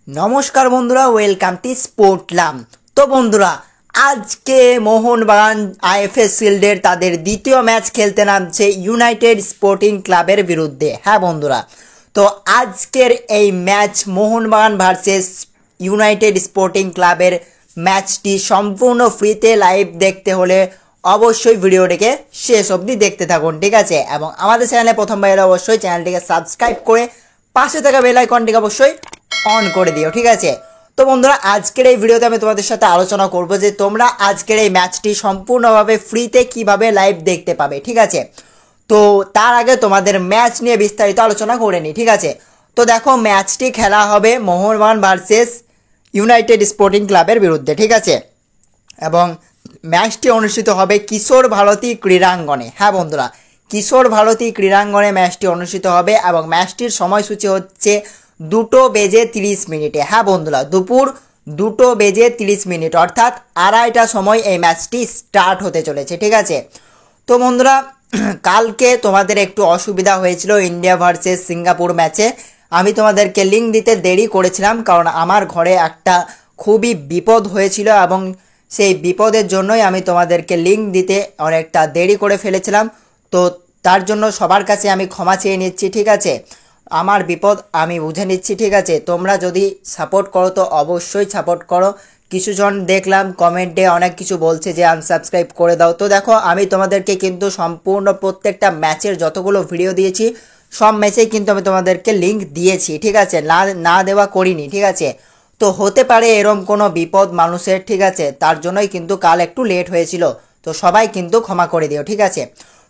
নমস্কার বন্ধুরা, welcome to স্পোর্টলাম। তো বন্ধুরা, আজকে মোহনবাগান আইএফএ শিল্ডের তাদের দ্বিতীয় ম্যাচ খেলতে নামছে ইউনাইটেড স্পোর্টিং ক্লাবের বিরুদ্ধে। হ্যাঁ বন্ধুরা, তো আজকের এই match Mohun Bagan versus United sporting ক্লাবের ম্যাচটি সম্পূর্ণ ফ্রিতে লাইভ দেখতে হলে অবশ্যই ভিডিওটিকে শেষ অবধি দেখতে থাকুন, ঠিক আছে। এবং আমাদের চ্যানেলে প্রথমবার এলে অবশ্যই চ্যানেলটিকে সাবস্ক্রাইব করে পাশে থাকা বেল আইকনটিকে অবশ্যই অন করে দিও, ঠিক আছে। তো বন্ধুরা, আজকের এই ভিডিওতে আমি তোমাদের সাথে আলোচনা করব যে তোমরা আজকের এই ম্যাচটি সম্পূর্ণভাবে ফ্রিতে কিভাবে লাইভ দেখতে পাবে, ঠিক আছে। তো তার আগে তোমাদের ম্যাচ নিয়ে বিস্তারিত আলোচনা করে নিই, ঠিক আছে। তো দেখো, ম্যাচটি খেলা হবে মোহনবাগান ভার্সেস ইউনাইটেড স্পোর্টিং ক্লাবের বিরুদ্ধে, ঠিক আছে। এবং ম্যাচটি অনুষ্ঠিত হবে কিশোর ভারতী ক্রীড়াঙ্গনে। হ্যাঁ বন্ধুরা, কিশোর ভারতী ক্রীড়াঙ্গনে ম্যাচটি অনুষ্ঠিত হবে এবং ম্যাচটির সময়সূচি হচ্ছে 2:30 হ্যাঁ বন্ধুরা, দুপুর 2:30 অর্থাৎ 2:30টার সময় এই ম্যাচটি স্টার্ট হতে চলেছে, ঠিক আছে। তো বন্ধুরা, কালকে তোমাদের একটু অসুবিধা হয়েছিল ইন্ডিয়া ভার্সেস সিঙ্গাপুর ম্যাচে। আমি তোমাদেরকে লিঙ্ক দিতে দেরি করেছিলাম কারণ আমার ঘরে একটা খুবই বিপদ হয়েছিল এবং সেই বিপদের জন্যই আমি তোমাদেরকে লিঙ্ক দিতে অনেকটা দেরি করে ফেলেছিলাম। তো তার জন্য সবার কাছে আমি ক্ষমা চেয়ে নিচ্ছি, ঠিক আছে। আমার বিপদ আমি বুঝে নিচ্ছি, ঠিক আছে। তোমরা যদি সাপোর্ট করো তো অবশ্যই সাপোর্ট করো। কিছুজন দেখলাম কমেন্টে অনেক কিছু বলছে যে আনসাবস্ক্রাইব করে দাও। তো দেখো, আমি তোমাদেরকে কিন্তু সম্পূর্ণ প্রত্যেকটা ম্যাচের যতগুলো ভিডিও দিয়েছি সব ম্যাচেই কিন্তু আমি তোমাদেরকে লিঙ্ক দিয়েছি, ঠিক আছে। না দেওয়া করিনি, ঠিক আছে। তো হতে পারে এরম কোনো বিপদ মানুষের, ঠিক আছে। তার জন্যই কিন্তু কাল একটু লেট হয়েছিল। তো সবাই কিন্তু ক্ষমা করে দিও, ঠিক আছে।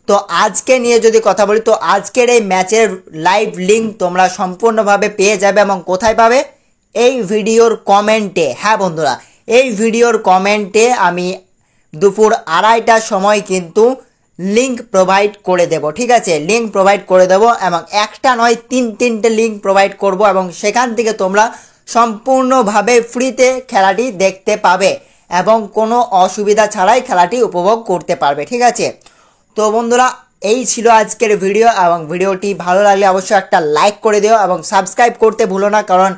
তো আজকে নিয়ে যদি কথা বলি, তো আজকের এই ম্যাচের লাইভ লিঙ্ক তোমরা সম্পূর্ণভাবে পেয়ে যাবে এবং কোথায় পাবে? এই ভিডিওর কমেন্টে। হ্যাঁ বন্ধুরা, এই ভিডিওর কমেন্টে আমি দুপুর 2:30টার সময় কিন্তু লিঙ্ক প্রোভাইড করে দেব, ঠিক আছে। লিঙ্ক প্রোভাইড করে দেব এবং একটা নয় তিনটে লিঙ্ক প্রোভাইড করব এবং সেখান থেকে তোমরা সম্পূর্ণভাবে ফ্রিতে খেলাটি দেখতে পাবে এবং কোনো অসুবিধা ছাড়াই খেলাটি উপভোগ করতে পারবে, ঠিক আছে। তো বন্ধুরা, এই ছিল আজকের ভিডিও এবং ভিডিওটি ভালো লাগলে অবশ্যই একটা লাইক করে দিও এবং সাবস্ক্রাইব করতে ভুলো না, কারণ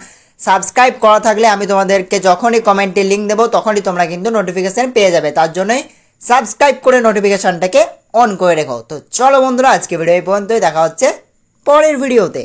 সাবস্ক্রাইব করা থাকলে আমি তোমাদেরকে যখনই কমেন্টে লিঙ্ক দেবো তখনই তোমরা কিন্তু নোটিফিকেশান পেয়ে যাবে। তার জন্যই সাবস্ক্রাইব করে নোটিফিকেশানটাকে অন করে রেখো। তো চলো বন্ধুরা, আজকে ভিডিও এই পর্যন্তই, দেখা হচ্ছে পরের ভিডিওতে।